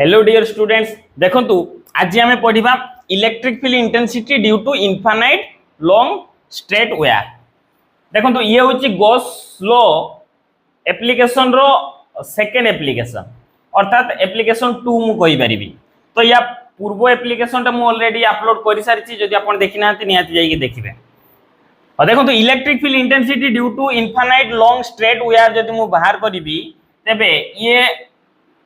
Hello dear students देखंतु आज आम पढ़ा electric field intensity due to infinite long straight wire. देखंतु ये होची गॉस लॉ एप्लीकेशन रो सेकेंड एप्लीकेशन अर्थात एप्लीकेशन 2 मु कहि परिबी। तो या पूर्व एप्लीकेशन टा मु ऑलरेडी अपलोड करि सारिछि, जदि आपण देखि नाहंती निहाती जाई कि देखिबे। और देखंतु electric field intensity due to infinite long straight wire जदि मु बाहर करिबी तेबे ये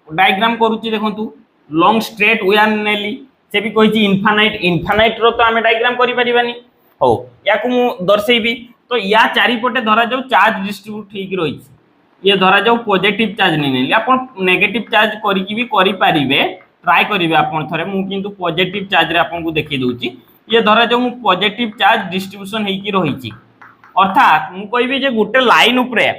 डायग्राम करूची देखंतु लॉन्ग स्ट्रेट वायर नेली से भी कहिची इनफाइनाइट रो तो आमे डायग्राम करि परिबानी। हो याकु मु दर्शेबी। तो या चारि पटे धरा जाऊ चार्ज डिस्ट्रीब्यूट ठीक रहिछि। ये धरा जाऊ पॉजिटिव चार्ज नै नेली आपण नेगेटिव चार्ज करि कि भी करि परिबे, ट्राई करिवे आपण थरे। मु किंतु पॉजिटिव चार्ज रे आपण को देखि दउची। ये धरा जाऊ मु पॉजिटिव चार्ज डिस्ट्रीब्यूशन हेकि रहिछि, अर्थात मु कहिबी जे गुटे लाइन उपरे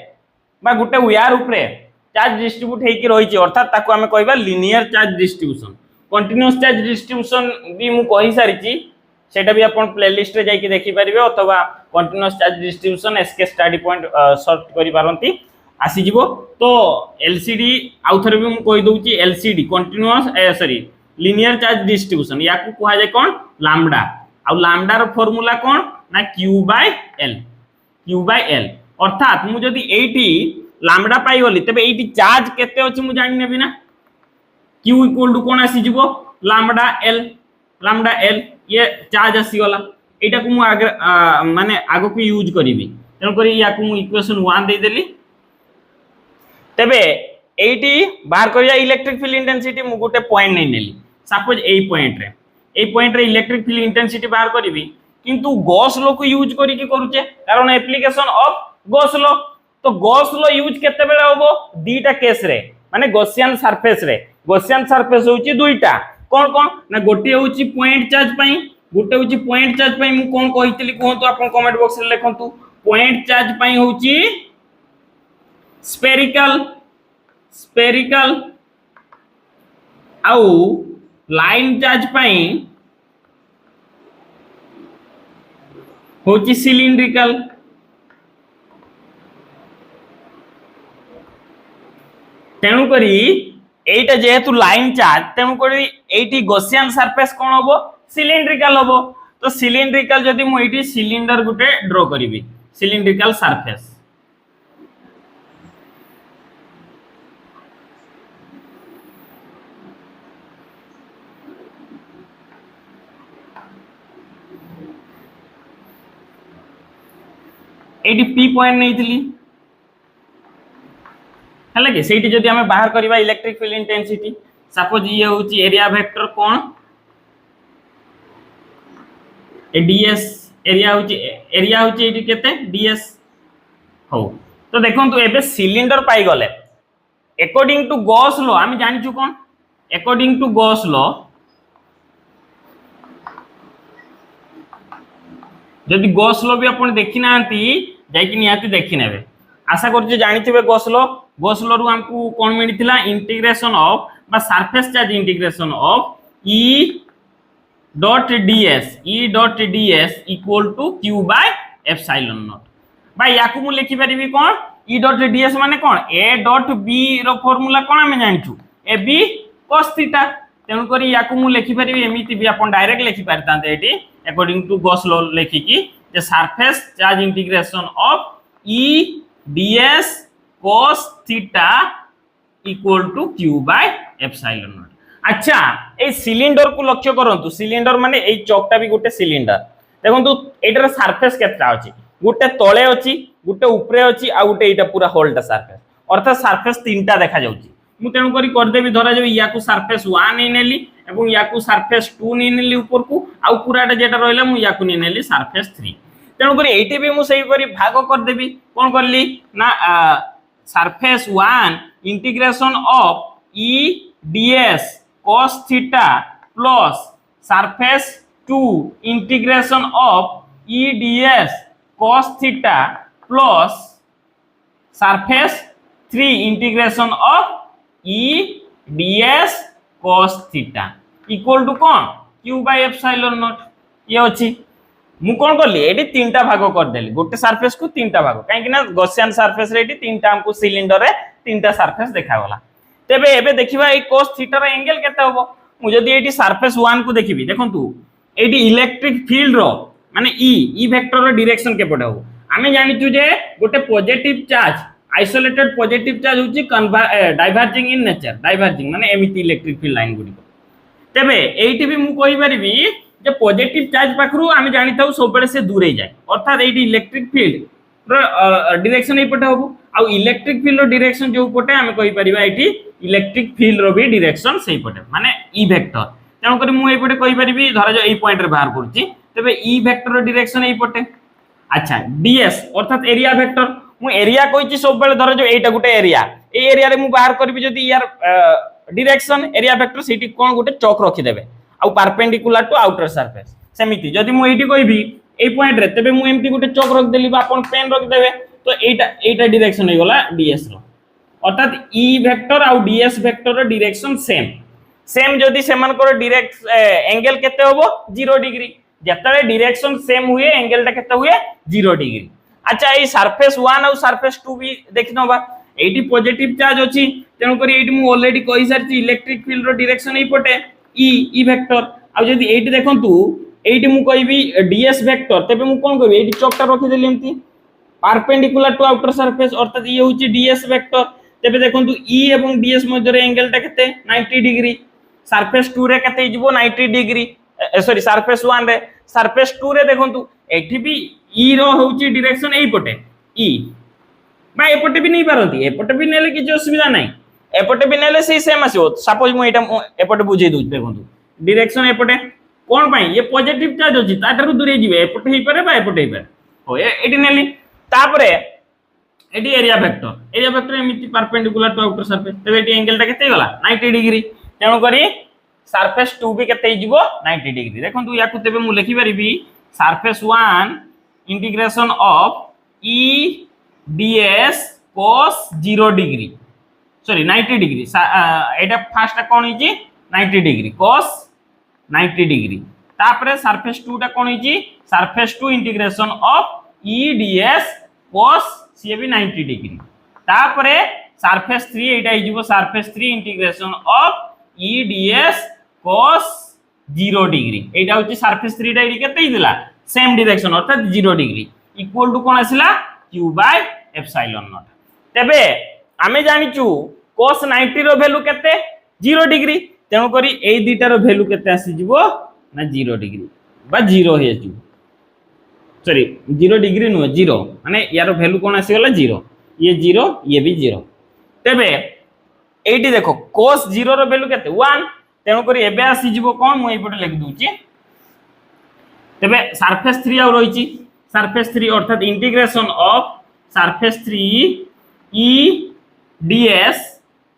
बा गुटे वायर उपरे चार्ज डिस्ट्रीब्यूट हेकि रहिछि, अर्थात ताको हमें कहबा linear charge distribution. Continuous charge distribution भी मु कहि सारिछि, सेटा भी आपण प्लेलिस्ट रे जाई कि देखि परिबे, अथवा कंटीन्यूअस चार्ज डिस्ट्रीब्यूशन एसके स्टडी पॉइंट सर्च करि पारंती आसी जिवो। तो एलसीडी आउ थरे भी मु कहि दउछि LCD continuous linear charge distribution याकू कहै जाय कोन लैम्बडा। आ लैम्बडा रो फार्मूला कोन ना Q/L अर्थात मु जदि एठी लैम्बडा पाई गली तबे एठी चार्ज केते अछि मु जानि नेबी ना। Q इक्वल टू कोन आसी जिवो लैम्बडा L ये चार्ज आसी गला। एटा को मु आगे माने आगो को यूज करिवि, तन करी याकू मु इक्वेशन 1 दे देली। तबे एठी बाहर करिया इलेक्ट्रिक फील्ड इंटेंसिटी मु गोटे पॉइंट नै नेली। सपोज ए पॉइंट रे इलेक्ट्रिक फील्ड इंटेंसिटी बाहर करिवि, किंतु गॉस लॉ को यूज करी कि करूचे कारण एप्लीकेशन ऑफ गॉस लॉ। तो गॉस लॉ यूज केते बेले होबो दीटा केस रे, माने गॉसियन सरफेस होची दुईटा। कोन कोन ना गोटी होची पॉइंट चार्ज पई, गोटे होची पॉइंट चार्ज पई। मु कोन कहितली कोहंतु आपन कमेंट बॉक्स रे लिखंतु। पॉइंट चार्ज पई होची स्पेरिकल आउ लाइन चार्ज पई होची सिलिंड्रिकल। तेणु करी एटा जेहेतु लाइन चार्ज तेणु करी एटी गॉसियन सरफेस कोन होबो सिलिंड्रिकल होबो। तो सिलिंड्रिकल जदि मु एटी सिलिंडर गुटे ड्रॉ करिवि सिलिंड्रिकल सरफेस, एटी पी पॉइंट नैथिली हला कि सेठी जदि हमें बाहर करबा इलेक्ट्रिक फील्ड इंटेंसिटी। सपोज ये होची एरिया वेक्टर कोन ए ds एरिया होची एठी केते ds हो। तो देखंतु एबे सिलिंडर पाई गले अकॉर्डिंग टू गॉस लॉ हम जानिछु कोन अकॉर्डिंग टू गॉस लॉ जदि गॉस लॉ भी आपण देखि नांती जाई कि निहाती देखि नेबे। आशा करछु जानिथिबे गॉस लॉ रु हमकु कोन मिलिथिला इंटीग्रेशन ऑफ बा surface charge integration of E dot ds equal to Q/ε0। भाई याकु मु लिखि परिबी कोन E डॉट ds माने कोन A डॉट B रो फार्मूला कोन हम जानिछु AB cos थीटा। तेनु करी याकु मु लिखि परिबी एमिति भी आपण डायरेक्ट लिखि परतांते एटी अकॉर्डिंग टू गॉस लॉ लिखि कि जे surface charge integration of E ds cos theta equal to Q/ε0। अच्छा ए सिलिंडर को लक्ष्य करंतु। सिलिंडर माने ए चौकटा भी गोटे सिलिंडर। देखंतु एटर सरफेस केतना अछि, गोटे तळे अछि, गोटे ऊपरे अछि, आ गोटे एटा पूरा होल्ड सरफेस, अर्थात सरफेस तीनटा देखा जाउची। मु तेनु करी कर देबी धरा जाबी याकू सरफेस 1 नै नेली एवं याकू सरफेस 2 नै नेली ऊपर को, आ पूराटा जेटा रहला मु याकू नै नेली सरफेस 3। तेनु करी एटी भी मु सही करी भाग कर देबी। कोन करली ना surface 1 integration of E ds cos theta plus surface 2 integration of E ds cos theta plus surface 3 integration of E ds cos theta equal to कोन Q/ε0। ये अछि मु कोन करली एटी तीनटा भाग कर देली, गोटे सरफेस को तीनटा भाग, काहे कि ना गॉसियन सरफेस रे एटी तीनटा हमको सिलिंडर रे तीनटा सरफेस देखा गला। तेबे एबे देखिबा ए cos थीटा रो एंगल केते होबो मु जदी एटी सरफेस 1 को देखिबी देखंतु एटी इलेक्ट्रिक फील्ड रो माने ई वेक्टर रो डायरेक्शन केपटे हो आमे जानिचु जे गोटे positive charge isolated positive charge होची डाइवर्जिंग इन नेचर डाइवर्जिंग माने एमिति इलेक्ट्रिक फील्ड लाइन गुडी तेबे एटी भी मु कहि परिबी जे पॉजिटिव चार्ज पाखरु आमे जानि थाउ सब बेले से दूर जाए अर्थात एटी इलेक्ट्रिक फील्ड डायरेक्शन एपटे होबो आ इलेक्ट्रिक फील्ड रो डायरेक्शन जो पटे आमे कहि परिबा एटी इलेक्ट्रिक फील्ड रो भी डायरेक्शन सेही पटे माने ई वेक्टर तेणु करी मु एपटे कहि परिबी धरा जो एई पॉइंट रे बाहर करछि तेबे ई वेक्टर रो डायरेक्शन एई पटे अच्छा डीएस अर्थात एरिया वेक्टर मु एरिया कहिछि सब बेले धरा जो एटा गुटे एरिया ए एरिया रे मु बाहर करबी जदी यार डायरेक्शन एरिया वेक्टर सेठी कोन गुटे चौक रखि देबे आ परपेंडिकुलर टू आउटर सरफेस सेमिति जदी मु एठी कहिबी ए पॉइंट रे तबे मु एमटी गुटे चौक रख देली बा आपण पेन रख देबे तो एटा डायरेक्शन हे गला डीएस रो अर्थात ई वेक्टर आ डीएस वेक्टर रो डायरेक्शन सेम जदी सेमान को डायरेक्ट एंगल केते होबो 0 डिग्री जतले डायरेक्शन सेम हुए एंगल ता केते हुए 0 डिग्री अच्छा ए सरफेस 1 और सरफेस 2 भी देखनबा एटी पॉजिटिव चार्ज अछि तेनु करी एटी मु ऑलरेडी कहि सारछि इलेक्ट्रिक फील्ड रो डायरेक्शन ए पटे ई वेक्टर आ जदी एटी देखंतु एटी मु कहिबी डीएस वेक्टर तबे मु कोन करबी एटी चौकटा रखि देली एमती परपेंडिकुलर टू आउटर सरफेस अर्थात ये होची डीएस वेक्टर तबे देखंतु ई एवं डीएस मध्य रे एंगल ता केते 90 डिग्री सरफेस 2 रे केते हिजबो 90 डिग्री सॉरी सरफेस 1 रे सरफेस 2 रे देखंतु एठी भी ई रो होची डायरेक्शन एई पटे ई बा एपटे भी नहीं पारंती एपटे भी नेले कि असुविधा नाही एपटे भी नेले सेही सेम आसीबो सपोज मु एटा एपटे बुझे दउ देखंतु डायरेक्शन एपटे कोन पई ये पॉजिटिव चार्ज होची ताटारु दूरे जिवे एपटे ही पारे बा एपटे ही पारे हो एटी नेली तापरे एटी एरिया वेक्टर एमिति परपेंडिकुलर टू आउटर सरफेस तबे एटी एंगल ता केते गला 90 डिग्री तेणु करी सरफेस 2 भी केते हिजबो 90 डिग्री देखंतु याकु तबे मु लिखि परिबी surface 1 integration of E ds cos 0 degree sorry 90 degree एटा फर्स्ट कोन हिची 90 डिग्री cos 90 डिग्री तापरे सरफेस 2 टा कोन हिची surface 2 integration of e ds cos सी भी 90 डिग्री तापरे सरफेस 3 एटा हिजबो surface 3 integration of e ds cos 0 degree एटा होची सरफेस 3 डिग्री केते हिला सेम डायरेक्शन अर्थात 0 डिग्री इक्वल टू कोन आसिला q बाय एप्सिलॉन नॉट तबे आमे जानिचु cos 90 रो वैल्यू केते 0 डिग्री तेनु करी एई दुटा रो वैल्यू केते आसी जिवो ना 0 डिग्री बा 0 हे जु सॉरी 0 डिग्री नो 0 माने यार वैल्यू कोन आसी गला 0 ये 0 ये भी 0 तबे एटी देखो cos 0 रो वैल्यू केते 1 तेनु करी एबे आसी जिवो कोन मु एई पटे लिख दूची तबे सरफेस 3 आ रहिची सरफेस 3 अर्थात integration of surface 3 e ds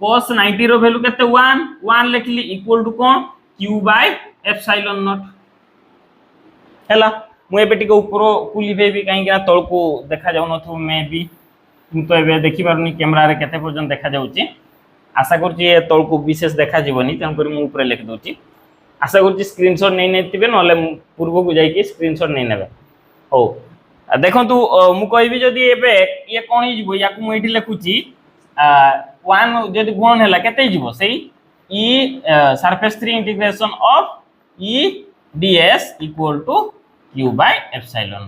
cos 90 रो वैल्यू केते 1 लिखली इक्वल टू कोन q बाय एप्सिलॉन नॉट हैला मु एबे टिके ऊपर कुलिबे भी काई के तळ को देखा जाउ नथु मे भी मु तो एबे देखि पारनी कैमरा रे केते पर्यंत देखा जाउची आशा करछि ए तळ को विशेष देखा जीवनी तन कर मु ऊपर लिख दोची आशा करछि स्क्रीनशॉट नै नेतिबे नले पूर्व को जाई के स्क्रीनशॉट नै नेबे हो देखंतु मु कहबी जदी एबे ये कोन ही जिवो याकु मु एठी लिखुची 1 जदी गुण हैला केते जिवो सेही e surface 3 integration of e ds equal to q by epsilon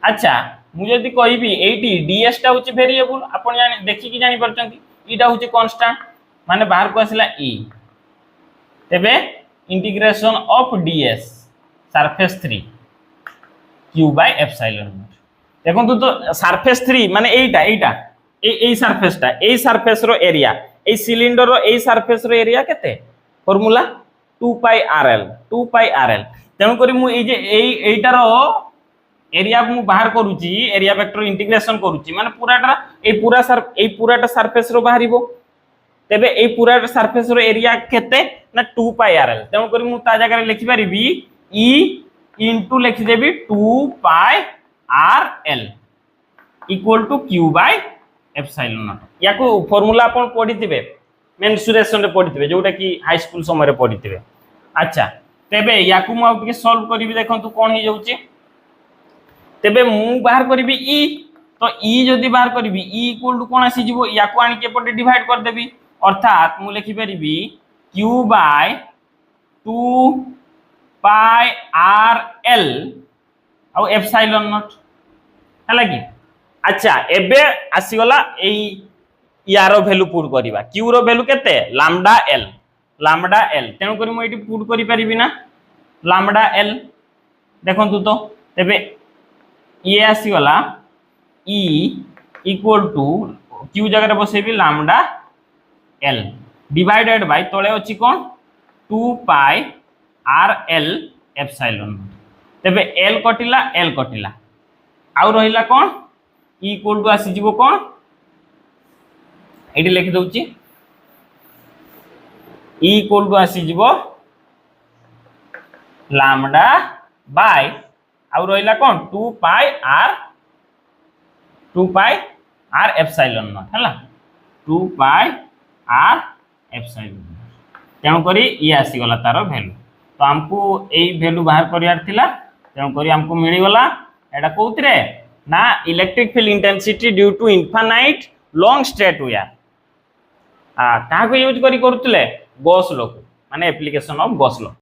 अच्छा मु जदी कहबी एठी ds टा होची वेरिएबल आपण जानि देखि कि जानि परचंती e टा होची कांस्टेंट माने बाहर को आसिला e तबे integration of ds surface 3 q by epsilon देखो तो सरफेस 3 माने एटा ए सरफेस रो एरिया ए सिलिंडर रो ए सरफेस रो एरिया केते फार्मूला 2 पाई rl तेनु करी मु ए जे एटा रो एरिया मु बाहर करूची एरिया वेक्टर इंटीग्रेशन करूची माने पूराटा सरफेस रो बाहरिबो तबे ए पूराटा सरफेस रो एरिया केते ना 2 पाई rl तेनु करी मु ता जगह रे लिखि परिबी e इनटू लिखि देबी 2 pi rl equal to q by epsilon naught याको फार्मूला आपण पढिथिबे मेंसुरेशन रे पढिथिबे जोटा कि हाई स्कूल समय रे पढिथिबे अच्छा तबे याको मु आउट के सॉल्व करबी देखंतु कोन हे जाउची तबे मु बाहर करबी e तो e जदी बाहर करबी e इक्वल टू कोन आसी जिवो याको आनी के पटे डिवाइड कर देबी अर्थात मु लिखि परिबी q बाय 2 पाई आर एल आउ एप्सिलॉन नॉट हला कि। अच्छा एबे आसी गला एई यारो वैल्यू पुट करिबा q रो वैल्यू केते लैम्डा एल तेनु करी मु एटी पुट करि परिबी ना लैम्डा एल देखंतु तो तेबे ये आसी गला e इक्वल टू q जगह रे बसेबी लैम्डा एल डिवाइडेड बाय तळे अछि कोन 2 पाई आर एल एप्सिलॉन तेबे एल कटिला आउ रहिला कोन e इक्वल टू आसी जिवो कोन एटी लिखि दउची e इक्वल टू आसी जिवो लैम्डा बाय आउ रहिला कोन 2 पाई आर एप्सिलॉन नॉट हला 2 पाई आर एप्सिलॉन तेणु करी ये आसी गला तार वैल्यू तो हमको एई वैल्यू बाहर करियार थिला तेणु करी हमको मिली गला एटा कोउतरे ना electric field intensity due to infinite long straight wire आ का को यूज करी करतले गॉस लॉ माने एप्लीकेशन ऑफ गॉस लॉ।